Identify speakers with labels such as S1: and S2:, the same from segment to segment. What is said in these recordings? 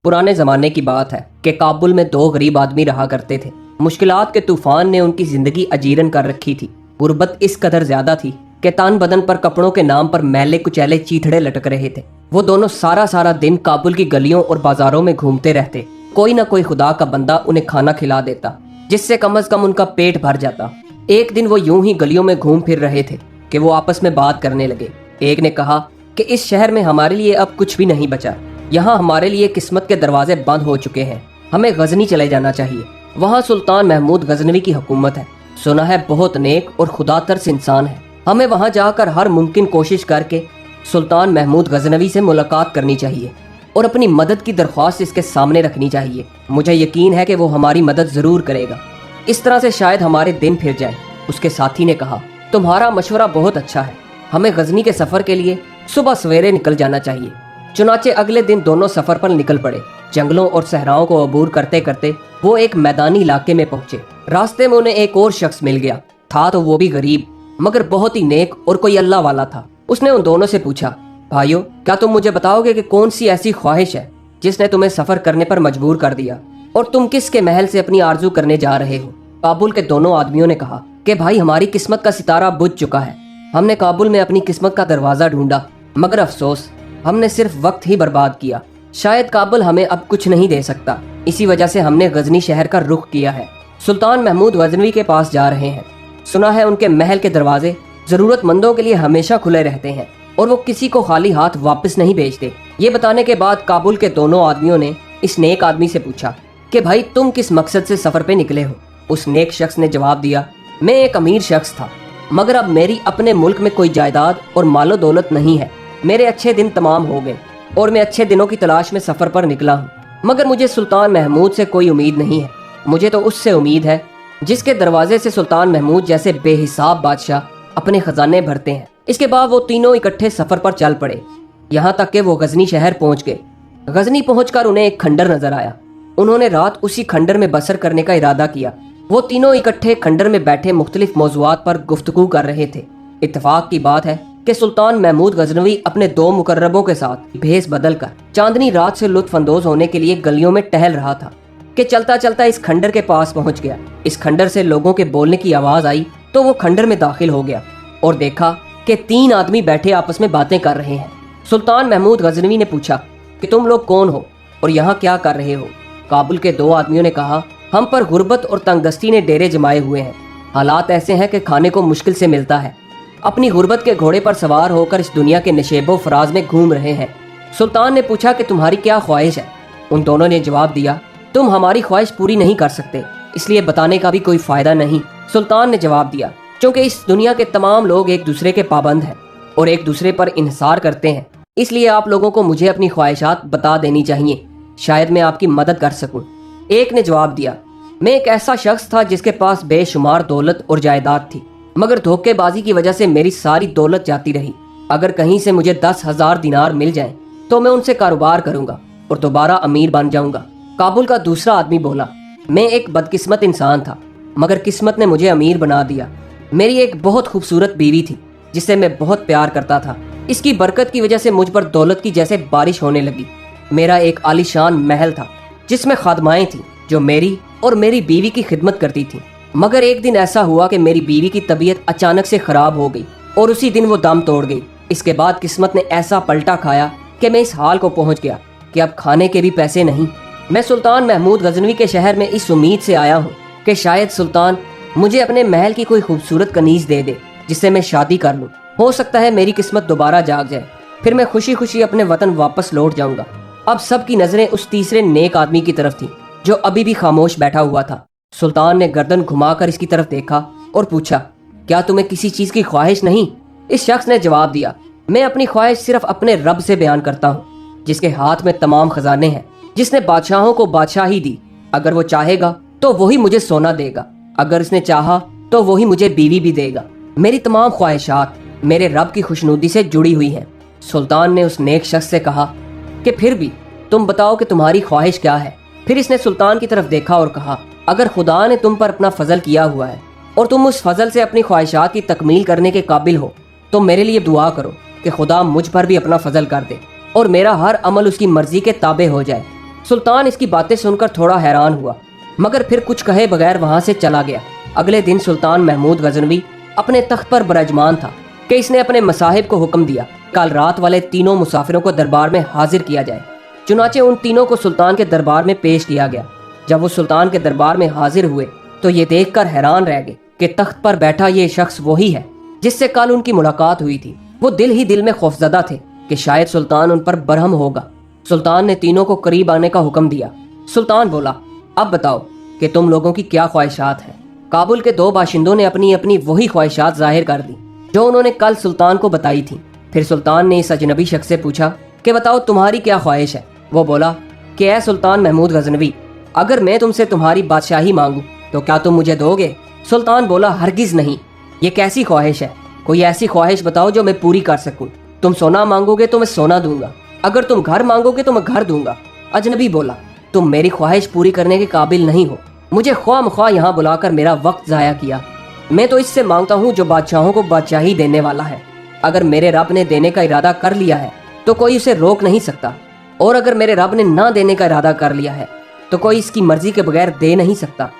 S1: पुराने ज़माने की बात है कि काबुल में दो गरीब आदमी रहा करते थे। मुश्किलात के तूफान ने उनकी जिंदगी अजीरन कर रखी थी। गुर्बत इस कदर ज्यादा थी कि तान बदन पर कपड़ों के नाम पर मैले कुचैले चीथड़े लटक रहे थे। वो दोनों सारा दिन काबुल की गलियों और बाजारों में घूमते रहते। कोई ना कोई खुदा का बंदा उन्हें खाना खिला देता, जिससे कम से कम उनका पेट भर जाता। एक दिन वो यूं ही गलियों में घूम फिर रहे थे कि वो आपस में बात करने लगे। एक ने कहा कि इस शहर में हमारे लिए अब कुछ भी नहीं बचा। यहाँ हमारे लिए किस्मत के दरवाजे बंद हो चुके हैं। हमें गजनी चले जाना चाहिए। वहाँ सुल्तान महमूद गजनवी की हुकूमत है। सुना है बहुत नेक और खुदा तरस इंसान है। हमें वहाँ जाकर हर मुमकिन कोशिश करके सुल्तान महमूद गजनवी से मुलाकात करनी चाहिए और अपनी मदद की दरख्वास्त इसके सामने रखनी चाहिए। मुझे यकीन है कि वो हमारी मदद जरूर करेगा। इस तरह से शायद हमारे दिन फिर जाए। उसके साथी ने कहा, तुम्हारा मशवरा बहुत अच्छा है। हमें गजनी के सफर के लिए सुबह सवेरे निकल जाना चाहिए। चुनाचे अगले दिन दोनों सफर पर निकल पड़े। जंगलों और सहराओं को अबूर करते करते वो एक मैदानी इलाके में पहुंचे। रास्ते में उन्हें एक और शख्स मिल गया। था तो वो भी गरीब मगर बहुत ही नेक और कोई अल्लाह वाला था। उसने उन दोनों से पूछा, भाइयों, क्या तुम मुझे बताओगे कि कौन सी ऐसी ख्वाहिश है जिसने तुम्हें सफर करने पर मजबूर कर दिया और तुम किसके महल से अपनी आरजू करने जा रहे हो? काबुल के दोनों आदमियों ने कहा कि भाई, हमारी किस्मत का सितारा बुझ चुका है। हमने काबुल में अपनी किस्मत का दरवाजा ढूंढा मगर अफसोस, हमने सिर्फ वक्त ही बर्बाद किया। शायद काबुल हमें अब कुछ नहीं दे सकता। इसी वजह से हमने गजनी शहर का रुख किया है। सुल्तान महमूद गजनवी के पास जा रहे हैं। सुना है उनके महल के दरवाजे जरूरतमंदों के लिए हमेशा खुले रहते हैं और वो किसी को खाली हाथ वापस नहीं भेजते। ये बताने के बाद काबुल के दोनों आदमियों ने इस नेक आदमी से पूछा कि भाई, तुम किस मकसद से सफर पे निकले हो? उस नेक शख्स ने जवाब दिया, मैं एक अमीर शख्स था मगर अब मेरी अपने मुल्क में कोई जायदाद और मालो दौलत नहीं है। मेरे अच्छे दिन तमाम हो गए और मैं अच्छे दिनों की तलाश में सफर पर निकला हूँ। मगर मुझे सुल्तान महमूद से कोई उम्मीद नहीं है। मुझे तो उससे उम्मीद है जिसके दरवाजे से सुल्तान महमूद जैसे बेहिसाब बादशाह अपने खजाने भरते हैं। इसके बाद वो तीनों इकट्ठे सफर पर चल पड़े। यहाँ तक कि वो गजनी शहर पहुँच गए। गजनी पहुँचकर उन्हें एक खंडर नजर आया। उन्होंने रात उसी खंडर में बसर करने का इरादा किया। वो तीनों इकट्ठे खंडर में बैठे मुख्तलिफ मौज़ूआत पर गुफ्तगू कर रहे थे। इत्तेफाक की बात है कि सुल्तान महमूद गजनवी अपने दो मुकर्रबों के साथ भेस बदल कर चांदनी रात से लुत्फ अंदोज होने के लिए गलियों में टहल रहा था कि चलता चलता इस खंडर के पास पहुंच गया। इस खंडर से लोगों के बोलने की आवाज आई तो वो खंडर में दाखिल हो गया और देखा कि तीन आदमी बैठे आपस में बातें कर रहे हैं। सुल्तान महमूद गजनवी ने पूछा कि तुम लोग कौन हो और यहाँ क्या कर रहे हो? काबुल के दो आदमियों ने कहा, हम पर गुर्बत और तंगदस्ती ने डेरे जमाए हुए हैं। हालात ऐसे हैं कि खाने को मुश्किल से मिलता है। अपनी गुर्बत के घोड़े पर सवार होकर इस दुनिया के नशेबो फराज में घूम रहे हैं। सुल्तान ने पूछा कि तुम्हारी क्या ख्वाहिश है? उन दोनों ने जवाब दिया, तुम हमारी ख्वाहिश पूरी नहीं कर सकते, इसलिए बताने का भी कोई फायदा नहीं। सुल्तान ने जवाब दिया, क्योंकि इस दुनिया के तमाम लोग एक दूसरे के पाबंद हैं और एक दूसरे पर इन्हिसार करते हैं, इसलिए आप लोगों को मुझे अपनी ख्वाहिशात बता देनी चाहिए, शायद मैं आपकी मदद कर सकूं। एक ने जवाब दिया, मैं एक ऐसा शख्स था जिसके पास बेशुमार दौलत और जायदाद थी, मगर धोखेबाजी की वजह से मेरी सारी दौलत जाती रही। अगर कहीं से मुझे 10,000 दिनार मिल जाएं, तो मैं उनसे कारोबार करूंगा और दोबारा अमीर बन जाऊंगा। काबुल का दूसरा आदमी बोला, मैं एक बदकिस्मत इंसान था मगर किस्मत ने मुझे अमीर बना दिया। मेरी एक बहुत खूबसूरत बीवी थी जिससे मैं बहुत प्यार करता था। इसकी बरकत की वजह से मुझ पर दौलत की जैसे बारिश होने लगी। मेरा एक आलीशान महल था जिसमें खादमाएं थीं जो मेरी और मेरी बीवी की खिदमत करती थी। मगर एक दिन ऐसा हुआ कि मेरी बीवी की तबीयत अचानक से खराब हो गई और उसी दिन वो दम तोड़ गई। इसके बाद किस्मत ने ऐसा पलटा खाया कि मैं इस हाल को पहुंच गया कि अब खाने के भी पैसे नहीं। मैं सुल्तान महमूद गजनवी के शहर में इस उम्मीद से आया हूँ कि शायद सुल्तान मुझे अपने महल की कोई खूबसूरत कनीज दे दे जिससे मैं शादी कर लूँ। हो सकता है मेरी किस्मत दोबारा जाग जाए, फिर मैं खुशी खुशी अपने वतन वापस लौट जाऊंगा। अब सबकी नजरें उस तीसरे नेक आदमी की तरफ थी जो अभी भी खामोश बैठा हुआ था। सुल्तान ने गर्दन घुमाकर इसकी तरफ देखा और पूछा, क्या तुम्हें किसी चीज की ख्वाहिश नहीं? इस शख्स ने जवाब दिया, मैं अपनी ख्वाहिश सिर्फ अपने रब से बयान करता हूँ जिसके हाथ में तमाम खजाने हैं, जिसने बादशाहों को बादशाही दी। अगर वो चाहेगा तो वही मुझे सोना देगा, अगर उसने चाहा तो वही मुझे बीवी भी देगा। मेरी तमाम ख्वाहिशात मेरे रब की खुशनुदी से जुड़ी हुई हैं। सुल्तान ने उस नेक शख्स से कहा कि फिर भी तुम बताओ कि तुम्हारी ख्वाहिश क्या है? फिर इसने सुल्तान की तरफ देखा और कहा, अगर खुदा ने तुम पर अपना फजल किया हुआ है और तुम उस फजल से अपनी ख्वाहिशात की तकमील करने के काबिल हो तो मेरे लिए दुआ करो कि खुदा मुझ पर भी अपना फजल कर दे और मेरा हर अमल उसकी मर्जी के ताबे हो जाए। सुल्तान इसकी बातें सुनकर थोड़ा हैरान हुआ, मगर फिर कुछ कहे बगैर वहां से चला गया। अगले दिन सुल्तान महमूद गजनवी अपने तख्त पर बरजमान था कि इसने अपने मसाहिब को हुक्म दिया, कल रात वाले तीनों मुसाफिरों को दरबार में हाजिर किया जाए। चुनाचे उन तीनों को सुल्तान के दरबार में पेश किया गया। जब वो सुल्तान के दरबार में हाजिर हुए तो ये देखकर हैरान रह गए कि तख्त पर बैठा ये शख्स वही है जिससे कल उनकी मुलाकात हुई थी। वो दिल ही दिल में खौफजदा थे कि शायद सुल्तान उन पर बरहम होगा। सुल्तान ने तीनों को करीब आने का हुक्म दिया। सुल्तान बोला, अब बताओ कि तुम लोगों की क्या ख्वाहिशात हैं। काबुल के दो बाशिंदों ने अपनी अपनी वही ख्वाहिशात जाहिर कर दी जो उन्होंने कल सुल्तान को बताई थी। फिर सुल्तान ने इस अजनबी शख्स से पूछा कि बताओ तुम्हारी क्या ख्वाहिश है। वो बोला कि ऐ सुल्तान महमूद गजनवी, अगर मैं तुमसे तुम्हारी बादशाही मांगू तो क्या तुम मुझे दोगे? सुल्तान बोला, हरगिज नहीं। ये कैसी ख्वाहिश है? कोई ऐसी ख्वाहिश बताओ जो मैं पूरी कर सकूं। तुम सोना मांगोगे तो मैं सोना दूंगा, अगर तुम घर मांगोगे तो मैं घर दूंगा। अजनबी बोला, तुम मेरी ख्वाहिश पूरी करने के काबिल नहीं हो। मुझे ख्वाह मख्वाह यहाँ बुलाकर मेरा वक्त जाया किया। मैं तो इससे मांगता हूँ जो बादशाहों को बादशाही देने वाला है। अगर मेरे रब ने देने का इरादा कर लिया है तो कोई उसे रोक नहीं सकता, और अगर मेरे रब ने ना देने का इरादा कर लिया है तो कोई इसकी मर्जी के बगैर दे नहीं सकता।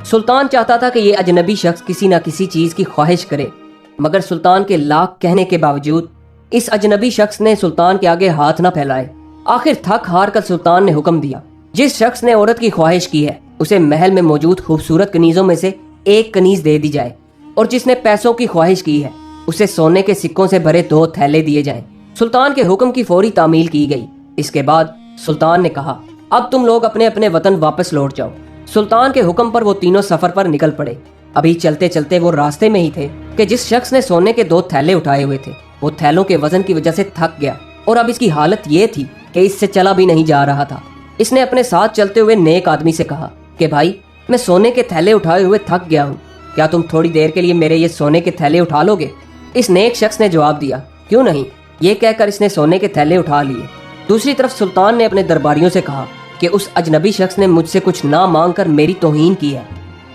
S1: सुल्तान चाहता था कि ये अजनबी शख्स किसी न किसी चीज की ख्वाहिश करे, मगर सुल्तान के लाख कहने के बावजूद इस अजनबी शख्स ने सुल्तान के आगे हाथ न फैलाए। आखिर थक हार कर सुल्तान ने हुक्म दिया, जिस शख्स ने औरत की ख्वाहिश की है उसे महल में मौजूद खूबसूरत कनीजों में से एक कनीज दे दी जाए, और जिसने पैसों की ख्वाहिश की है उसे सोने के सिक्कों से भरे 2 थैले दिए जाएं। सुल्तान के हुक्म की फौरी तामील की गई। इसके बाद सुल्तान ने कहा, अब तुम लोग अपने अपने वतन वापस लौट जाओ। सुल्तान के हुक्म पर वो तीनों सफर पर निकल पड़े। अभी चलते चलते वो रास्ते में ही थे कि जिस शख्स ने सोने के 2 थैले उठाए हुए थे वो थैलों के वजन की वजह से थक गया, और अब इसकी हालत ये थी कि इससे चला भी नहीं जा रहा था। इसने अपने साथ चलते हुए नेक आदमी से कहा कि भाई, मैं सोने के थैले उठाए हुए थक गया हूँ, क्या तुम थोड़ी देर के लिए मेरे ये सोने के थैले उठा लोगे? इस नेक शख्स ने जवाब दिया, क्यों नहीं। ये कहकर इसने सोने के थैले उठा लिए। दूसरी तरफ सुल्तान ने अपने दरबारियों से कहा कि उस अजनबी शख्स ने मुझसे कुछ ना मांग कर मेरी तौहीन की है।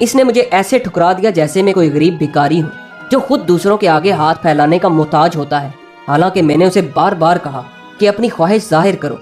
S1: इसने मुझे ऐसे ठुकरा दिया जैसे मैं कोई गरीब भिखारी हूँ जो खुद दूसरों के आगे हाथ फैलाने का मोहताज होता है, हालांकि मैंने उसे बार बार कहा कि अपनी ख्वाहिश जाहिर करो।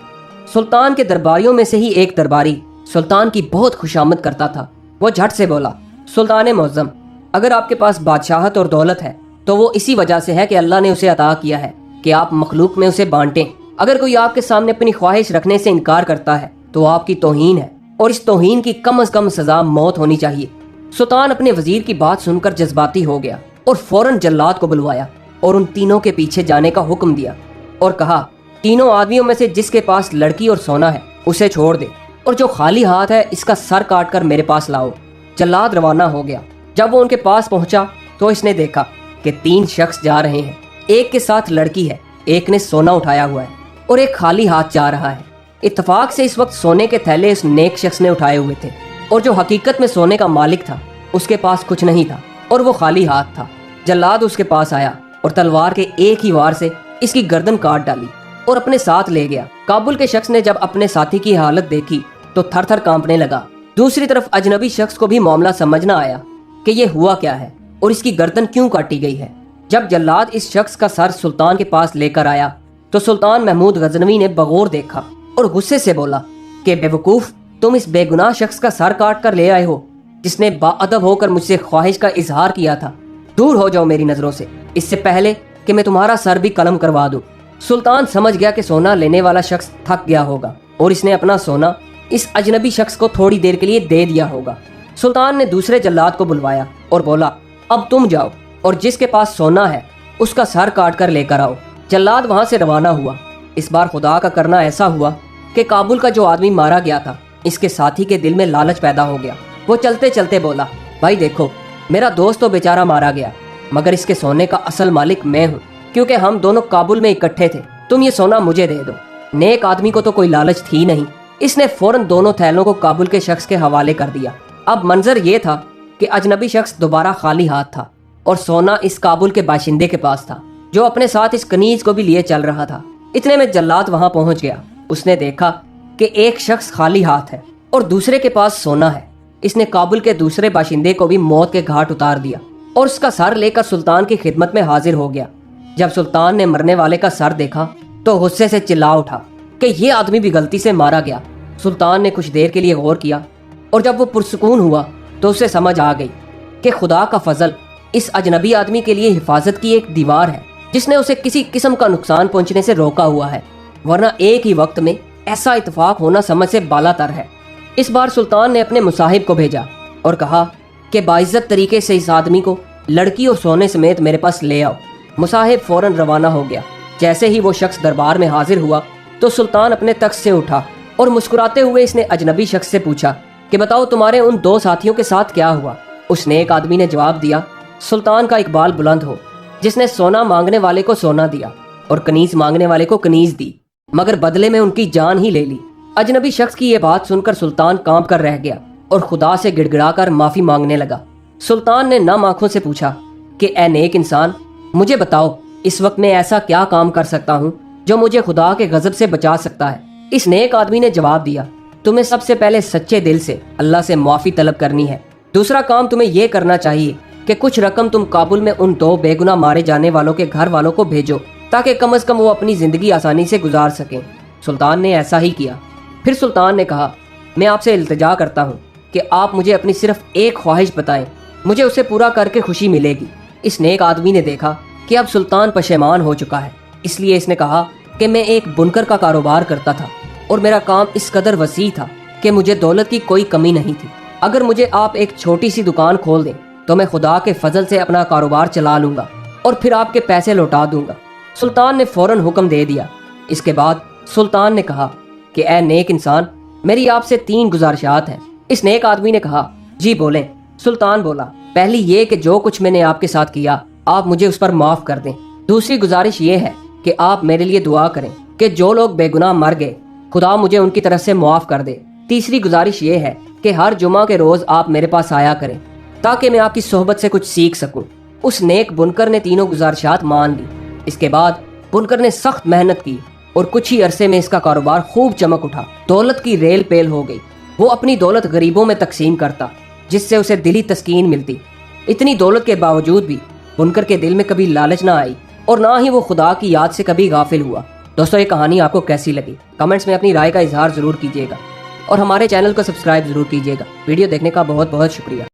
S1: सुल्तान के दरबारियों में से ही एक दरबारी सुल्तान की बहुत खुशामद करता था। वो झट से बोला, सुल्तान मुअज़्ज़म, अगर आपके पास बादशाहत और दौलत है तो वो इसी वजह से है कि अल्लाह ने उसे अता किया है कि आप मखलूक में उसे बांटें। अगर कोई आपके सामने अपनी ख्वाहिश रखने से इनकार करता है तो आपकी तौहीन है, और इस तौहीन की कम अज कम सजा मौत होनी चाहिए। सुल्तान अपने वजीर की बात सुनकर जज्बाती हो गया और फौरन जल्लाद को बुलवाया और उन तीनों के पीछे जाने का हुक्म दिया और कहा, तीनों आदमियों में से जिसके पास लड़की और सोना है उसे छोड़ दे, और जो खाली हाथ है इसका सर काट कर मेरे पास लाओ। जल्लाद रवाना हो गया। जब वो उनके पास पहुंचा तो इसने देखा कि 3 शख्स जा रहे हैं। एक के साथ लड़की है, एक ने सोना उठाया हुआ है और एक खाली हाथ जा रहा है। इत्तेफाक से इस वक्त सोने के थैले उस नेक शख्स ने उठाए हुए थे, और जो हकीकत में सोने का मालिक था उसके पास कुछ नहीं था और वो खाली हाथ था। जल्लाद उसके पास आया और तलवार के एक ही वार से इसकी गर्दन काट डाली और अपने साथ ले गया। काबुल के शख्स ने जब अपने साथी की हालत देखी तो थर थर कांपने लगा। दूसरी तरफ अजनबी शख्स को भी मामला समझ न आया कि ये हुआ क्या है और इसकी गर्दन क्यों काटी गई है। जब जल्लाद इस शख्स का सर सुल्तान के पास लेकर आया तो सुल्तान महमूद गजनवी ने बगौर देखा और गुस्से से बोला कि बेवकूफ, तुम इस बेगुनाह शख्स का सर काट कर ले आए हो जिसने बाअदब होकर मुझसे ख्वाहिश का इजहार किया था। दूर हो जाओ मेरी नजरों से, इससे पहले कि मैं तुम्हारा सर भी कलम करवा दूं। सुल्तान समझ गया कि सोना लेने वाला शख्स थक गया होगा और इसने अपना सोना इस अजनबी शख्स को थोड़ी देर के लिए दे दिया होगा। सुल्तान ने दूसरे जल्लाद को बुलवाया और बोला, अब तुम जाओ और जिसके पास सोना है उसका सर काट कर लेकर आओ। जल्लाद वहां से रवाना हुआ। इस बार खुदा का करना ऐसा हुआ कि काबुल का जो आदमी मारा गया था इसके साथी के दिल में लालच पैदा हो गया। वो चलते चलते बोला, भाई देखो, मेरा दोस्त तो बेचारा मारा गया, मगर इसके सोने का असल मालिक मैं हूँ, क्योंकि हम दोनों काबुल में इकट्ठे थे। तुम ये सोना मुझे दे दो। नेक आदमी को तो कोई लालच थी नहीं, इसने फौरन दोनों थैलों को काबुल के शख्स के हवाले कर दिया। अब मंजर ये था कि अजनबी शख्स दोबारा खाली हाथ था और सोना इस काबुल के बाशिंदे के पास था जो अपने साथ इस कनीज को भी लिए चल रहा था। इतने में जल्लाद वहां पहुंच गया। उसने देखा कि एक शख्स खाली हाथ है और दूसरे के पास सोना है। इसने काबुल के दूसरे बाशिंदे को भी मौत के घाट उतार दिया और उसका सर लेकर सुल्तान की खिदमत में हाजिर हो गया। जब सुल्तान ने मरने वाले का सर देखा तो गुस्से से चिल्ला उठा कि ये आदमी भी गलती से मारा गया। सुल्तान ने कुछ देर के लिए गौर किया और जब वो पुरसुकून हुआ तो उसे समझ आ गई कि खुदा का फजल इस अजनबी आदमी के लिए हिफाजत की एक दीवार है जिसने उसे किसी किस्म का नुकसान पहुंचने से रोका हुआ है, वरना एक ही वक्त में ऐसा इत्तेफाक होना समझ से बालातर है। इस बार सुल्तान ने अपने मुसाहिब को भेजा और कहा कि बाइज्जत तरीके से इस आदमी को लड़की और सोने समेत मेरे पास ले आओ। मुसाहिब फौरन रवाना हो गया। जैसे ही वो शख्स दरबार में हाजिर हुआ तो सुल्तान अपने तख्त से उठा और मुस्कुराते हुए इसने अजनबी शख्स से पूछा कि बताओ तुम्हारे उन दो साथियों के साथ क्या हुआ। उसने एक आदमी ने जवाब दिया, सुल्तान का इकबाल बुलंद हो, जिसने सोना मांगने वाले को सोना दिया और कनीज मांगने वाले को कनीज दी, मगर बदले में उनकी जान ही ले ली। अजनबी शख्स की यह बात सुनकर सुल्तान कांप कर रह गया और खुदा से गिड़गिड़ाकर माफी मांगने लगा। सुल्तान ने नम आंखों से पूछा कि ए नेक इंसान, मुझे बताओ इस वक्त मैं ऐसा क्या काम कर सकता हूँ जो मुझे खुदा के गजब से बचा सकता है। इस नेक आदमी ने जवाब दिया, तुम्हें सबसे पहले सच्चे दिल से अल्लाह से माफी तलब करनी है। दूसरा काम तुम्हें यह करना चाहिए कि कुछ रकम तुम काबुल में उन दो बेगुनाह मारे जाने वालों के घर वालों को भेजो ताकि कम से कम वो अपनी जिंदगी आसानी से गुजार सकें। सुल्तान ने ऐसा ही किया। फिर सुल्तान ने कहा, मैं आपसे इल्तिजा करता हूँ कि आप मुझे अपनी सिर्फ एक ख्वाहिश बताएं, मुझे उसे पूरा करके खुशी मिलेगी। इस नेक आदमी ने देखा कि अब सुल्तान पशेमान हो चुका है, इसलिए इसने कहा कि मैं एक बुनकर का कारोबार करता था और मेरा काम इस कदर वसी था कि मुझे दौलत की कोई कमी नहीं थी। अगर मुझे आप एक छोटी सी दुकान खोल दें तो मैं खुदा के फजल से अपना कारोबार चला लूंगा और फिर आपके पैसे लौटा दूंगा। सुल्तान ने फौरन हुक्म दे दिया। इसके बाद सुल्तान ने कहा कि ए नेक इंसान, मेरी आपसे 3 गुजारिशात हैं। इस नेक आदमी ने कहा, जी बोलें। सुल्तान बोला, पहली ये कि जो कुछ मैंने आपके साथ किया आप मुझे उस पर माफ कर दें। दूसरी गुजारिश ये है कि आप मेरे लिए दुआ करें कि जो लोग बेगुनाह मर गए खुदा मुझे उनकी तरफ से माफ कर दे। तीसरी गुजारिश ये है कि हर जुमा के रोज आप मेरे पास आया करें ताकि मैं आपकी सोहबत से कुछ सीख सकूं। उस नेक बुनकर ने तीनों गुजारिशात मान ली। इसके बाद बुनकर ने सख्त मेहनत की और कुछ ही अरसे में इसका कारोबार खूब चमक उठा। दौलत की रेल पेल हो गई। वो अपनी दौलत गरीबों में तकसीम करता जिससे उसे दिली तस्कीन मिलती। इतनी दौलत के बावजूद भी बुनकर के दिल में कभी लालच ना आई और ना ही वो खुदा की याद से कभी गाफिल हुआ। दोस्तों, ये कहानी आपको कैसी लगी कमेंट्स में अपनी राय का इजहार जरूर कीजिएगा और हमारे चैनल को सब्सक्राइब जरूर कीजिएगा। वीडियो देखने का बहुत बहुत शुक्रिया।